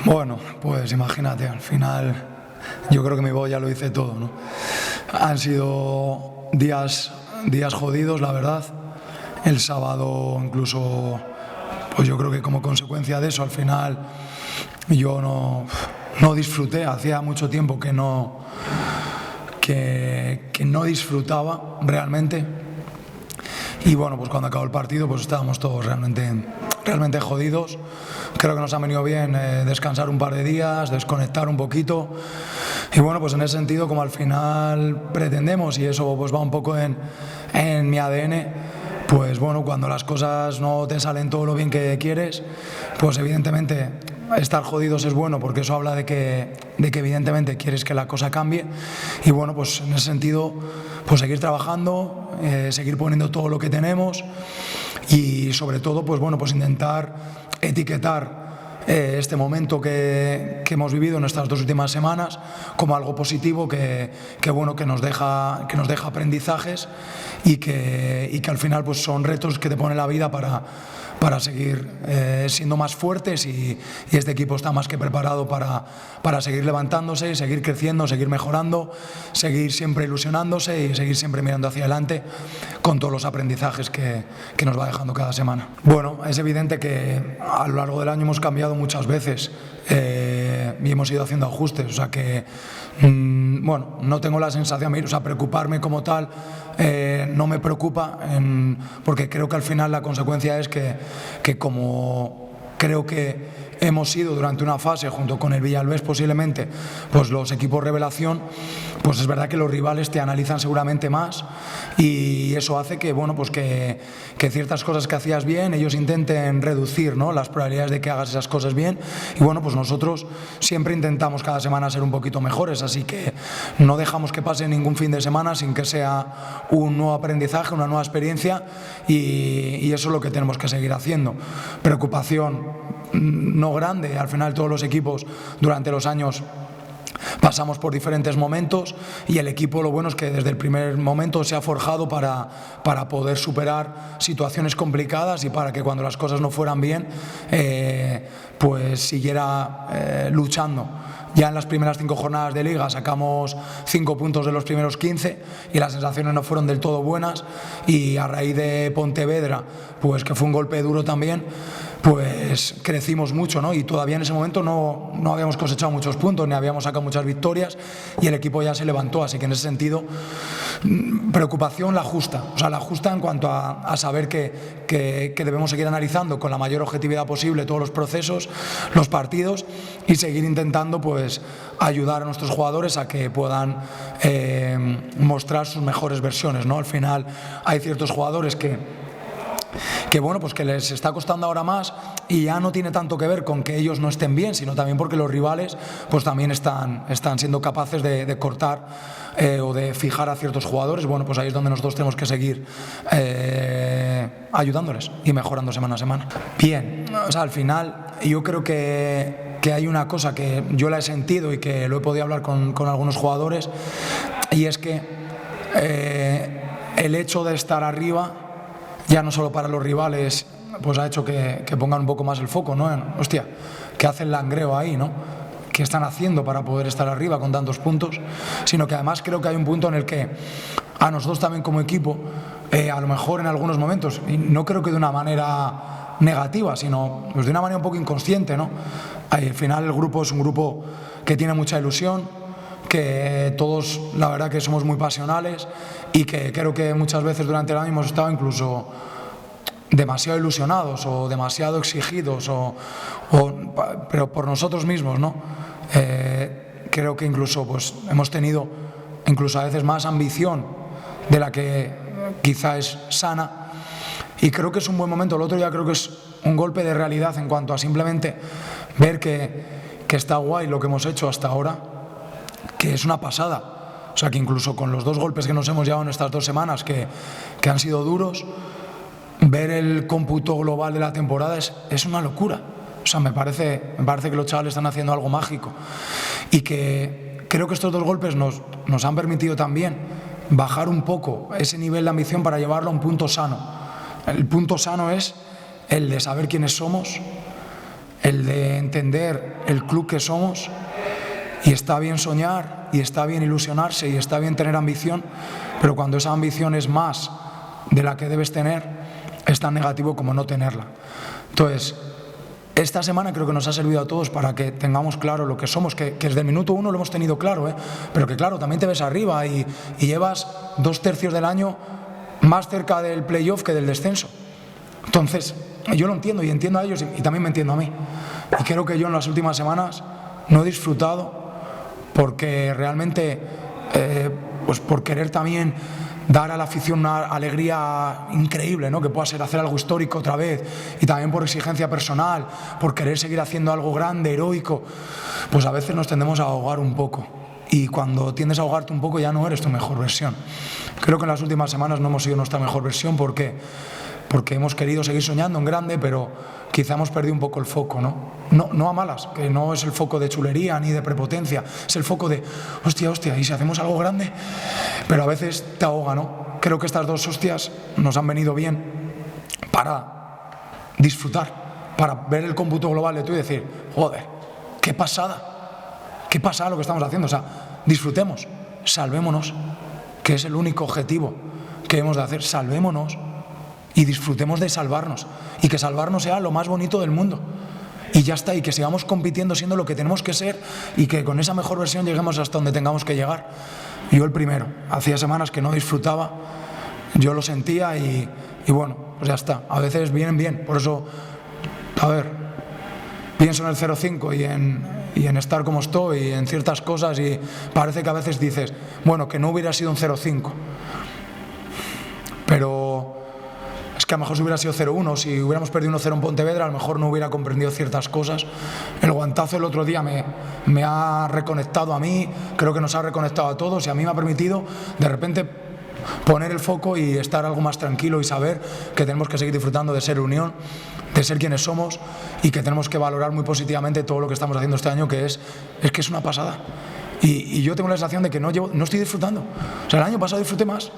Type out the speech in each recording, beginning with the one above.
Bueno, pues imagínate, al final yo creo que mi voz ya lo dice todo, ¿no? Han sido días jodidos, la verdad. El sábado incluso, pues yo creo que como consecuencia de eso, al final yo no disfruté. Hacía mucho tiempo que no disfrutaba realmente. Y bueno, pues cuando acabó el partido pues estábamos todos realmente jodidos. Creo que nos ha venido bien descansar un par de días, desconectar un poquito. Y bueno, pues en ese sentido, como al final pretendemos, y eso pues va un poco en mi ADN, pues bueno, cuando las cosas no te salen todo lo bien que quieres, pues evidentemente estar jodidos es bueno, porque eso habla de que evidentemente quieres que la cosa cambie. Y bueno, pues en ese sentido, pues seguir trabajando, seguir poniendo todo lo que tenemos y sobre todo, pues bueno, pues intentar etiquetar este momento que hemos vivido en estas 2 últimas semanas como algo positivo que nos deja aprendizajes y que al final pues son retos que te pone la vida para seguir siendo más fuertes y este equipo está más que preparado para seguir levantándose, seguir creciendo, seguir mejorando, seguir siempre ilusionándose y seguir siempre mirando hacia adelante con todos los aprendizajes que nos va dejando cada semana. Bueno, es evidente que a lo largo del año hemos cambiado muchas veces y hemos ido haciendo ajustes, o sea que bueno, no tengo la sensación, o sea, preocuparme como tal no me preocupa, porque creo que al final la consecuencia es que como creo que hemos sido durante una fase, junto con el Villalbés posiblemente, pues los equipos revelación, pues es verdad que los rivales te analizan seguramente más y eso hace que, bueno, pues que ciertas cosas que hacías bien, ellos intenten reducir, ¿no?, las probabilidades de que hagas esas cosas bien. Y bueno, pues nosotros siempre intentamos cada semana ser un poquito mejores, así que no dejamos que pase ningún fin de semana sin que sea un nuevo aprendizaje, una nueva experiencia y eso es lo que tenemos que seguir haciendo. Preocupación no grande, al final todos los equipos durante los años pasamos por diferentes momentos y el equipo lo bueno es que desde el primer momento se ha forjado para poder superar situaciones complicadas y para que cuando las cosas no fueran bien pues siguiera luchando. Ya en las primeras 5 jornadas de Liga sacamos 5 puntos de los primeros 15 y las sensaciones no fueron del todo buenas y a raíz de Pontevedra, pues que fue un golpe duro también, pues crecimos mucho, ¿no? Y todavía en ese momento no habíamos cosechado muchos puntos ni habíamos sacado muchas victorias y el equipo ya se levantó, así que en ese sentido preocupación la justa, o sea, la justa en cuanto a saber que debemos seguir analizando con la mayor objetividad posible todos los procesos, los partidos y seguir intentando pues ayudar a nuestros jugadores a que puedan mostrar sus mejores versiones, ¿no? Al final hay ciertos jugadores que bueno, pues que les está costando ahora más y ya no tiene tanto que ver con que ellos no estén bien, sino también porque los rivales pues también están siendo capaces de cortar o de fijar a ciertos jugadores. Bueno, pues ahí es donde nosotros tenemos que seguir ayudándoles y mejorando semana a semana. Bien, o sea, al final yo creo que hay una cosa que yo la he sentido y que lo he podido hablar con algunos jugadores y es que el hecho de estar arriba ya no solo para los rivales, pues ha hecho que pongan un poco más el foco, ¿no? Hostia, ¿qué hace el Langreo ahí, no? ¿Qué están haciendo para poder estar arriba con tantos puntos? Sino que además creo que hay un punto en el que a nosotros también como equipo, a lo mejor en algunos momentos, y no creo que de una manera negativa, sino pues de una manera un poco inconsciente, ¿no? Al final el grupo es un grupo que tiene mucha ilusión, que todos la verdad que somos muy pasionales y que creo que muchas veces durante el año hemos estado incluso demasiado ilusionados o demasiado exigidos pero por nosotros mismos, ¿no? Creo que incluso pues hemos tenido incluso a veces más ambición de la que quizá es sana y creo que es un buen momento. El otro día creo que es un golpe de realidad en cuanto a simplemente ver que está guay lo que hemos hecho hasta ahora, que es una pasada. O sea, que incluso con los 2 golpes que nos hemos llevado en estas 2 semanas, que han sido duros, ver el cómputo global de la temporada es una locura. O sea, me parece que los chavales están haciendo algo mágico y que creo que estos 2 golpes nos han permitido también bajar un poco ese nivel de ambición para llevarlo a un punto sano. El punto sano es el de saber quiénes somos, el de entender el club que somos, y está bien soñar, y está bien ilusionarse, y está bien tener ambición, pero cuando esa ambición es más de la que debes tener, es tan negativo como no tenerla. Entonces, esta semana creo que nos ha servido a todos para que tengamos claro lo que somos, que desde el minuto 1 lo hemos tenido claro, pero que claro, también te ves arriba y llevas 2/3 del año más cerca del playoff que del descenso. Entonces, yo lo entiendo y entiendo a ellos y también me entiendo a mí. Y creo que yo en las últimas semanas no he disfrutado porque realmente, pues por querer también dar a la afición una alegría increíble, ¿no? Que pueda ser hacer algo histórico otra vez, y también por exigencia personal, por querer seguir haciendo algo grande, heroico, pues a veces nos tendemos a ahogar un poco. Y cuando tiendes a ahogarte un poco ya no eres tu mejor versión. Creo que en las últimas semanas no hemos sido nuestra mejor versión porque hemos querido seguir soñando en grande, pero quizá hemos perdido un poco el foco, ¿no? No a malas, que no es el foco de chulería ni de prepotencia, es el foco de hostia, ¿y si hacemos algo grande? Pero a veces te ahoga, ¿no? Creo que estas dos hostias nos han venido bien para disfrutar, para ver el cómputo global de todo y decir, joder, qué pasada lo que estamos haciendo. O sea, disfrutemos, salvémonos, que es el único objetivo que hemos de hacer, salvémonos y disfrutemos de salvarnos, y que salvarnos sea lo más bonito del mundo, y ya está, y que sigamos compitiendo siendo lo que tenemos que ser, y que con esa mejor versión lleguemos hasta donde tengamos que llegar. Yo el primero, hacía semanas que no disfrutaba, yo lo sentía y bueno, pues ya está, a veces vienen bien, por eso, a ver, pienso en el 0-5 y en estar como estoy y en ciertas cosas, y parece que a veces dices, bueno, que no hubiera sido un 0-5, pero es que a lo mejor si hubiera sido 0-1, si hubiéramos perdido 1-0 en Pontevedra, a lo mejor no hubiera comprendido ciertas cosas. El guantazo el otro día me ha reconectado a mí, creo que nos ha reconectado a todos, y a mí me ha permitido de repente poner el foco y estar algo más tranquilo y saber que tenemos que seguir disfrutando de ser unión, de ser quienes somos, y que tenemos que valorar muy positivamente todo lo que estamos haciendo este año, que es que es una pasada. Y yo tengo la sensación de que no estoy disfrutando. O sea, el año pasado disfruté más.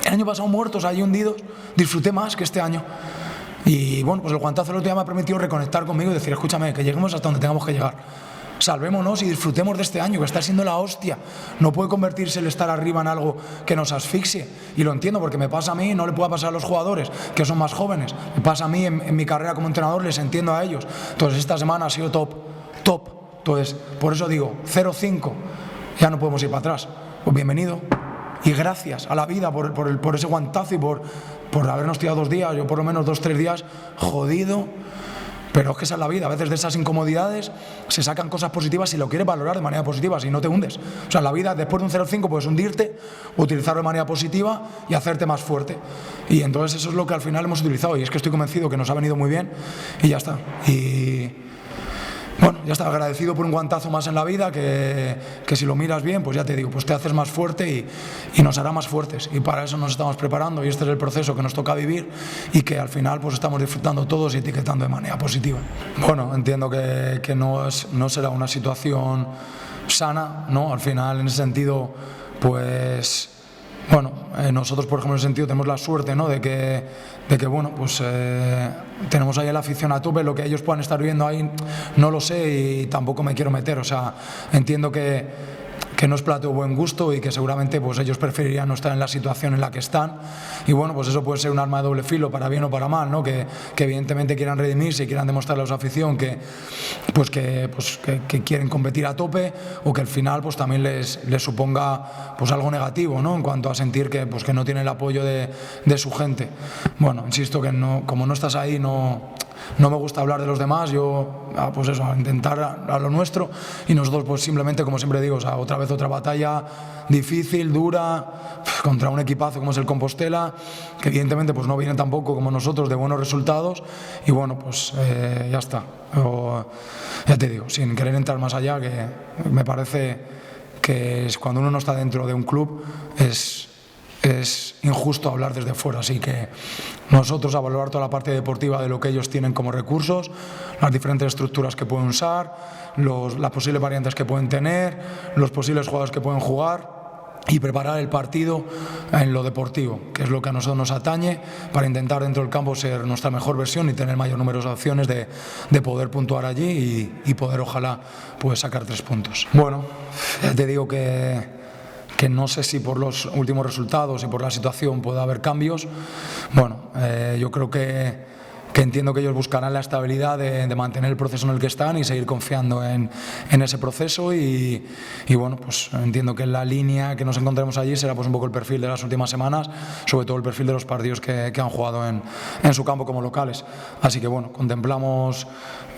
El año pasado muertos, ahí hundidos, disfruté más que este año. Y bueno, pues el guantazo el otro día me ha permitido reconectar conmigo y decir, escúchame, que lleguemos hasta donde tengamos que llegar. Salvémonos y disfrutemos de este año, que está siendo la hostia. No puede convertirse el estar arriba en algo que nos asfixie. Y lo entiendo, porque me pasa a mí, no le puede pasar a los jugadores, que son más jóvenes. Me pasa a mí en mi carrera como entrenador, les entiendo a ellos. Entonces esta semana ha sido top. Entonces, por eso digo, 0-5, ya no podemos ir para atrás. Pues bienvenido. Y gracias a la vida por ese guantazo y por habernos tirado 2 días, yo por lo menos 2-3 días jodido, pero es que esa es la vida. A veces de esas incomodidades se sacan cosas positivas si lo quieres valorar de manera positiva, si no te hundes. O sea, en la vida después de un 0-5 puedes hundirte, utilizarlo de manera positiva y hacerte más fuerte. Y entonces eso es lo que al final hemos utilizado, y es que estoy convencido que nos ha venido muy bien y ya está. Y bueno, ya está, agradecido por un guantazo más en la vida, que si lo miras bien, pues ya te digo, pues te haces más fuerte y nos hará más fuertes, y para eso nos estamos preparando, y este es el proceso que nos toca vivir, y que al final pues estamos disfrutando todos y etiquetando de manera positiva. Bueno, entiendo que no será una situación sana, ¿no? Al final, en ese sentido, pues bueno, nosotros, por ejemplo, en ese sentido tenemos la suerte, ¿no? de que bueno, pues tenemos ahí la afición a tope. Lo que ellos puedan estar viviendo ahí no lo sé y tampoco me quiero meter. O sea, entiendo que no es plato de buen gusto y que seguramente pues ellos preferirían no estar en la situación en la que están, y bueno, pues eso puede ser un arma de doble filo, para bien o para mal, ¿no? Que evidentemente quieran redimirse y quieran demostrarle a su afición que quieren competir a tope, o que al final pues también les suponga pues algo negativo, ¿no? En cuanto a sentir que no tienen el apoyo de su gente. Bueno, insisto que como no estás ahí, no me gusta hablar de los demás. Yo, pues eso, a intentar a lo nuestro, y nosotros pues simplemente, como siempre digo, o sea, otra vez otra batalla difícil, dura, contra un equipazo como es el Compostela, que evidentemente pues no viene tampoco como nosotros de buenos resultados, y bueno, pues ya está. Ya te digo, sin querer entrar más allá, que me parece que cuando uno no está dentro de un club es injusto hablar desde fuera, así que nosotros a valorar toda la parte deportiva de lo que ellos tienen como recursos, las diferentes estructuras que pueden usar, las posibles variantes que pueden tener, los posibles jugadores que pueden jugar, y preparar el partido en lo deportivo, que es lo que a nosotros nos atañe, para intentar dentro del campo ser nuestra mejor versión y tener mayor número de opciones de poder puntuar allí y poder ojalá pues sacar 3 puntos. Bueno, ya te digo que no sé si por los últimos resultados y por la situación puede haber cambios. Bueno, yo creo que entiendo que ellos buscarán la estabilidad de mantener el proceso en el que están y seguir confiando en ese proceso y bueno, pues entiendo que la línea que nos encontremos allí será pues un poco el perfil de las últimas semanas, sobre todo el perfil de los partidos que han jugado en su campo como locales. Así que bueno, contemplamos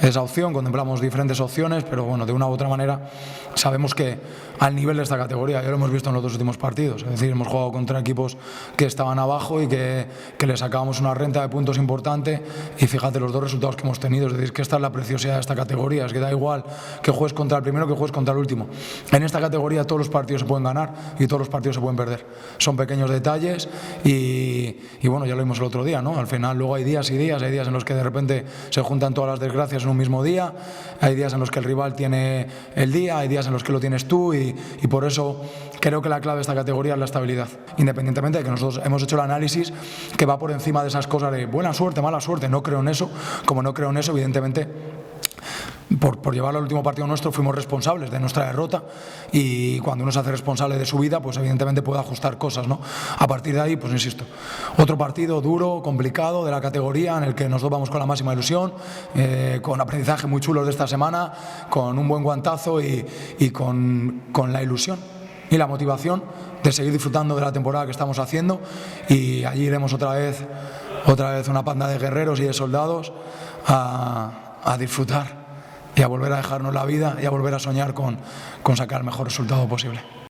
esa opción, contemplamos diferentes opciones, pero bueno, de una u otra manera sabemos que al nivel de esta categoría, ya lo hemos visto en los 2 últimos partidos, es decir, hemos jugado contra equipos que estaban abajo y que les sacábamos una renta de puntos importante. Y fíjate los 2 resultados que hemos tenido, es decir, que esta es la preciosidad de esta categoría, es que da igual que juegues contra el primero que juegues contra el último. En esta categoría todos los partidos se pueden ganar y todos los partidos se pueden perder. Son pequeños detalles y bueno, ya lo vimos el otro día, ¿no? Al final luego hay días y días, hay días en los que de repente se juntan todas las desgracias en un mismo día, hay días en los que el rival tiene el día, hay días en los que lo tienes tú y por eso creo que la clave de esta categoría es la estabilidad. Independientemente de que nosotros hemos hecho el análisis que va por encima de esas cosas de buena suerte, mala suerte, no creo en eso, como no creo en eso, evidentemente, por llevarlo al último partido nuestro fuimos responsables de nuestra derrota y cuando uno se hace responsable de su vida, pues evidentemente puede ajustar cosas, ¿no? A partir de ahí, pues insisto, otro partido duro, complicado de la categoría en el que nosotros vamos con la máxima ilusión, con aprendizaje muy chulos de esta semana, con un buen guantazo y con la ilusión y la motivación de seguir disfrutando de la temporada que estamos haciendo y allí iremos otra vez una panda de guerreros y de soldados a disfrutar y a volver a dejarnos la vida y a volver a soñar con sacar el mejor resultado posible.